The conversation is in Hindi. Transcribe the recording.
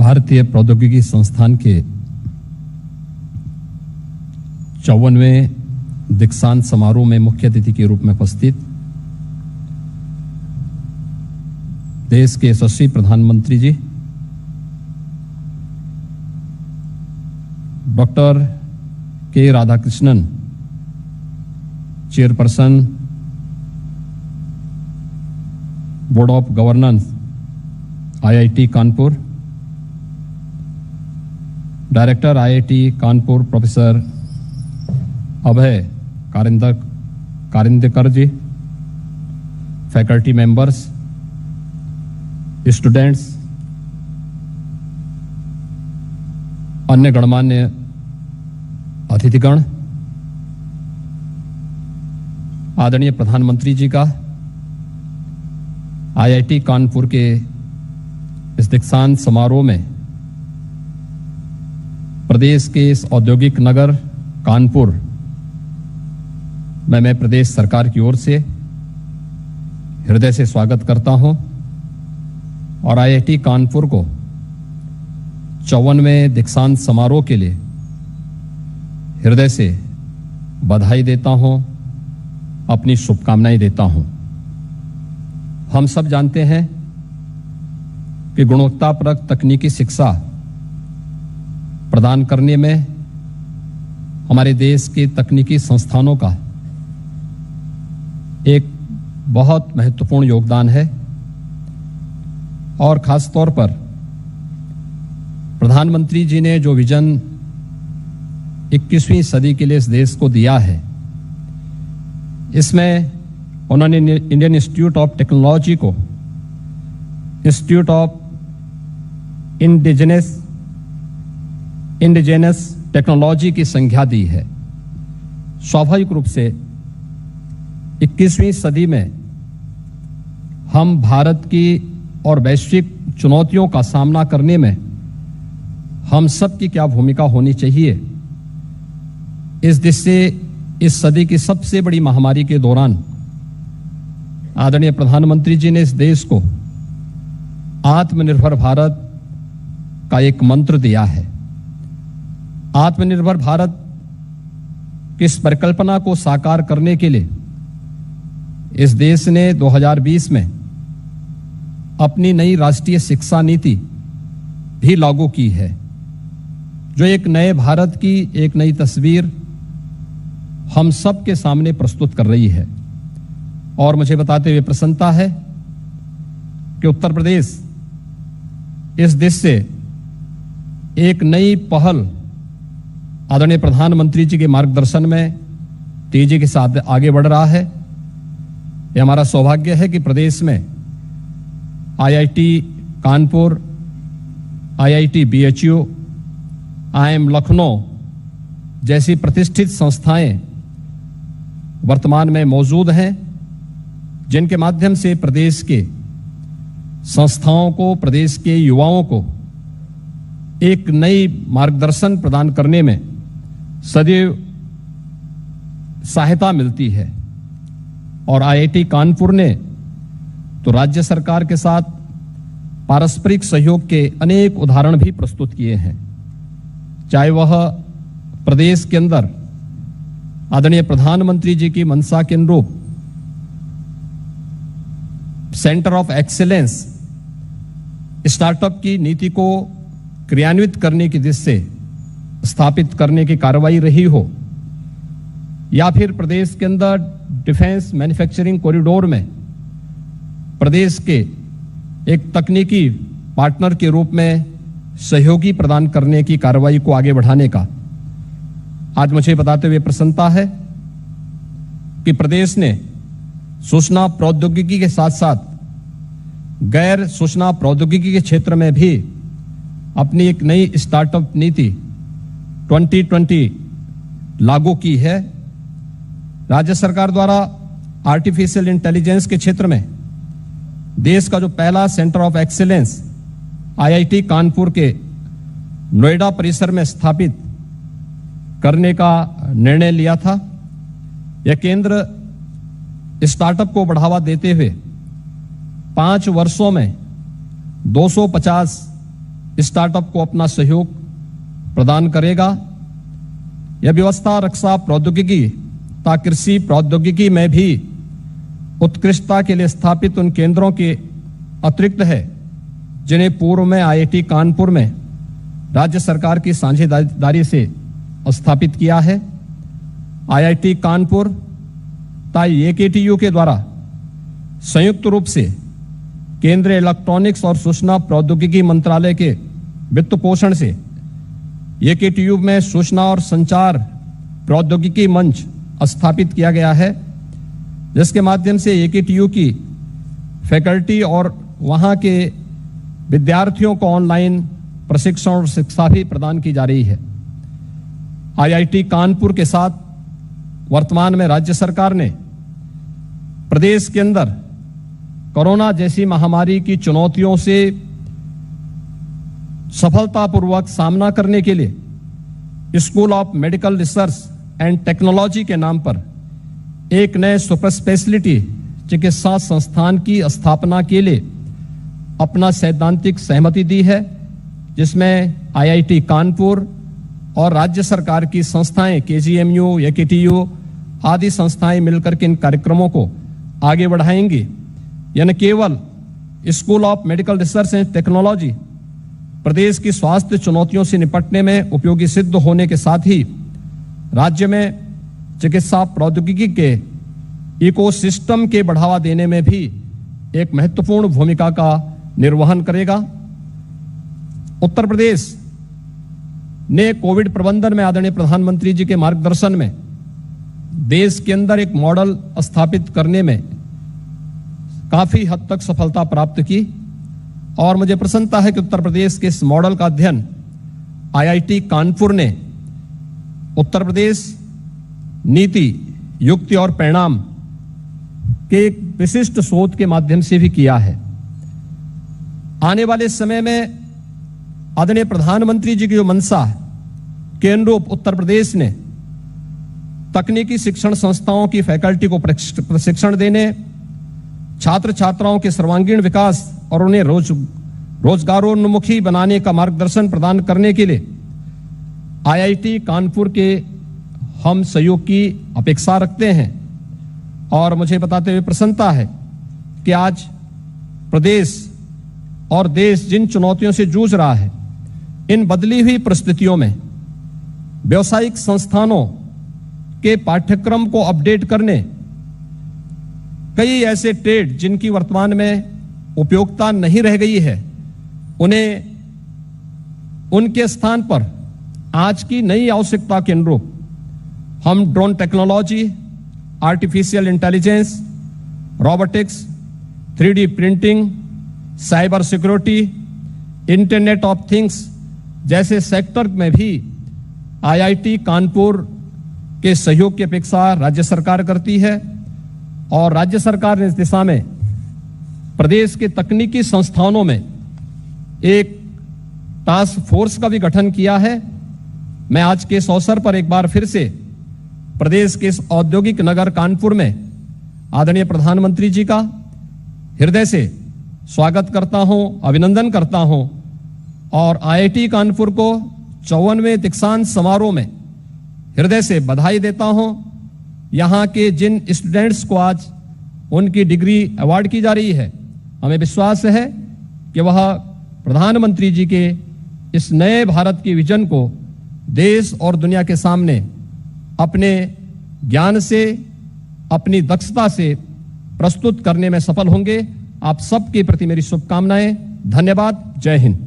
भारतीय प्रौद्योगिकी संस्थान के 54वें दीक्षांत समारोह में मुख्य अतिथि के रूप में उपस्थित देश के यशस्वी प्रधानमंत्री जी doctor K Radhakrishnan, chairperson board of governance IIT Kanpur, director IIT Kanpur professor Abhay Karandikar ji, faculty members, students, अन्य गणमान्य अतिथिगण, आदरणीय प्रधानमंत्री जी का IIT कानपुर के इस दीक्षांत समारोह में प्रदेश के इस औद्योगिक नगर कानपुर में मैं प्रदेश सरकार की ओर से हृदय से स्वागत करता हूं और IIT कानपुर को 54वें दीक्षांत समारोह के लिए हृदय से बधाई देता हूं, अपनी शुभकामनाएं देता हूं। हम सब जानते हैं कि गुणवत्तापरक तकनीकी शिक्षा प्रदान करने में हमारे देश के तकनीकी संस्थानों का एक बहुत महत्वपूर्ण योगदान है और खास तौर पर प्रधानमंत्री जी ने जो विजन 21वीं सदी के लिए इस देश को दिया है, इसमें उन्होंने इंडियन इंस्टीट्यूट ऑफ टेक्नोलॉजी को इंस्टीट्यूट ऑफ इंडिजिनस टेक्नोलॉजी की संज्ञा दी है। स्वाभाविक रूप से 21वीं सदी में हम भारत की और वैश्विक चुनौतियों का सामना करने में हम सब की क्या भूमिका होनी चाहिए, इस दिशा से इस सदी की सबसे बड़ी महामारी के दौरान आदरणीय प्रधानमंत्री जी ने इस देश को आत्मनिर्भर भारत का एक मंत्र दिया है। आत्मनिर्भर भारत की इस परिकल्पना को साकार करने के लिए इस देश ने 2020 में अपनी नई राष्ट्रीय शिक्षा नीति भी लागू की है, जो एक नए भारत की एक नई तस्वीर हम सब के सामने प्रस्तुत कर रही है। और मुझे बताते हुए प्रसन्नता है कि उत्तर प्रदेश इस देश से एक नई पहल आदरणीय प्रधानमंत्री जी के मार्गदर्शन में तेजी के साथ आगे बढ़ रहा है। यह हमारा सौभाग्य है कि प्रदेश में IIT Kanpur, IIT BHU, IIM Lucknow जैसी प्रतिष्ठित संस्थाएं वर्तमान में मौजूद हैं, जिनके माध्यम से प्रदेश के संस्थाओं को, प्रदेश के युवाओं को एक नई मार्गदर्शन प्रदान करने में सदैव सहायता मिलती है। और IIT कानपुर ने तो राज्य सरकार के साथ पारस्परिक सहयोग के अनेक उदाहरण भी प्रस्तुत किए हैं, चाहे वह प्रदेश के अंदर आदरणीय प्रधानमंत्री जी की मंशा के अनुरूप सेंटर ऑफ एक्सीलेंस स्टार्टअप की नीति को क्रियान्वित करने की दिशा से स्थापित करने की कार्रवाई रही हो, या फिर प्रदेश के अंदर डिफेंस मैन्युफैक्चरिंग कॉरिडोर में प्रदेश के एक तकनीकी पार्टनर के रूप में सहयोगी प्रदान करने की कार्रवाई को आगे बढ़ाने का आज मुझे बताते हुए प्रसन्नता है कि प्रदेश ने सूचना प्रौद्योगिकी के साथ साथ गैर सूचना प्रौद्योगिकी के क्षेत्र में भी अपनी एक नई स्टार्टअप नीति 2020 लागू की है। राज्य सरकार द्वारा आर्टिफिशियल इंटेलिजेंस के क्षेत्र में देश का जो पहला centre of excellence IIT Kanpur के नोएडा परिसर में स्थापित करने का निर्णय लिया था। यह केंद्र स्टार्टअप को बढ़ावा देते हुए 5 वर्षों में 250 स्टार्टअप को अपना सहयोग प्रदान करेगा। यह व्यवस्था रक्षा प्रौद्योगिकी तथा कृषि प्रौद्योगिकी में भी उत्कृष्टता के लिए स्थापित उन केंद्रों के अतिरिक्त है जिन्हें पूर्व में आईआईटी कानपुर में राज्य सरकार की साझेदारी से स्थापित किया है। आईआईटी कानपुर तथा एकेटीयू के द्वारा संयुक्त रूप से केंद्रीय इलेक्ट्रॉनिक्स और सूचना प्रौद्योगिकी मंत्रालय के वित्त पोषण से एकेटीयू में सूचना और संचार प्रौद्योगिकी मंच स्थापित किया गया है, जिसके माध्यम से एकेटीयू की फैकल्टी और वहां के विद्यार्थियों को ऑनलाइन प्रशिक्षण और शिक्षा भी प्रदान की जा रही है। आईआईटी कानपुर के साथ वर्तमान में राज्य सरकार ने प्रदेश के अंदर कोरोना जैसी महामारी की चुनौतियों से सफलतापूर्वक सामना करने के लिए school of medical research and technology के नाम पर एक नए सुपर स्पेशलिटी चिकित्सा संस्थान की स्थापना के लिए अपना सैद्धांतिक सहमति दी है, जिसमें आईआईटी कानपुर और राज्य सरकार की संस्थाएं केजीएमयू, एकेटीयू आदि संस्थाएं मिलकर के इन कार्यक्रमों को आगे बढ़ाएंगी। यह न केवल school of medical research and technology प्रदेश की स्वास्थ्य चुनौतियों से निपटने में उपयोगी सिद्ध होने के साथ ही राज्य में चिकित्सा प्रौद्योगिकी के इकोसिस्टम के बढ़ावा देने में भी एक महत्वपूर्ण भूमिका का निर्वहन करेगा। उत्तर प्रदेश ने कोविड प्रबंधन में आदरणीय प्रधानमंत्री जी के मार्गदर्शन में देश के अंदर एक मॉडल स्थापित करने में काफी हद तक सफलता प्राप्त की और मुझे प्रसन्नता है कि उत्तर प्रदेश के इस मॉडल का अध्ययन आईआईटी कानपुर ने उत्तर प्रदेश नीति, युक्ति और परिणाम के एक विशिष्ट शोध के माध्यम से भी किया है। आने वाले समय में आदरणीय प्रधानमंत्री जी की जो मंशा है के अनुरूप उत्तर प्रदेश ने तकनीकी शिक्षण संस्थाओं की फैकल्टी को प्रशिक्षण देने, छात्र छात्राओं के सर्वांगीण विकास और उन्हें रोजगारोन्मुखी बनाने का मार्गदर्शन प्रदान करने के लिए आईआईटी कानपुर के हम सहयोग की अपेक्षा रखते हैं। और मुझे बताते हुए प्रसन्नता है कि आज प्रदेश और देश जिन चुनौतियों से जूझ रहा है, इन बदली हुई परिस्थितियों में व्यावसायिक संस्थानों के पाठ्यक्रम को अपडेट करने, कई ऐसे ट्रेड जिनकी वर्तमान में उपयोगिता नहीं रह गई है, उन्हें उनके स्थान पर आज की नई आवश्यकता के अनुरूप हम drone technology, artificial intelligence, robotics, 3D printing, cyber security, internet of things जैसे सेक्टर में भी आईआईटी कानपुर के सहयोग की अपेक्षा राज्य सरकार करती है और राज्य सरकार ने इस दिशा में प्रदेश के तकनीकी संस्थानों में एक टास्क फोर्स का भी गठन किया है। मैं आज के इस अवसर पर एक बार फिर से प्रदेश के इस औद्योगिक नगर कानपुर में आदरणीय प्रधानमंत्री जी का हृदय से स्वागत करता हूं, अभिनंदन करता हूं और आईआईटी कानपुर को 54वें दीक्षांत समारोह में हृदय से बधाई देता हूं। यहां के जिन स्टूडेंट्स को आज उनकी डिग्री अवार्ड की जा रही है, हमें विश्वास है कि वह प्रधानमंत्री जी के इस नए भारत के विजन को देश और दुनिया के सामने अपने ज्ञान से, अपनी दक्षता से प्रस्तुत करने में सफल होंगे। आप सबके प्रति मेरी शुभकामनाएं। धन्यवाद। जय हिंद।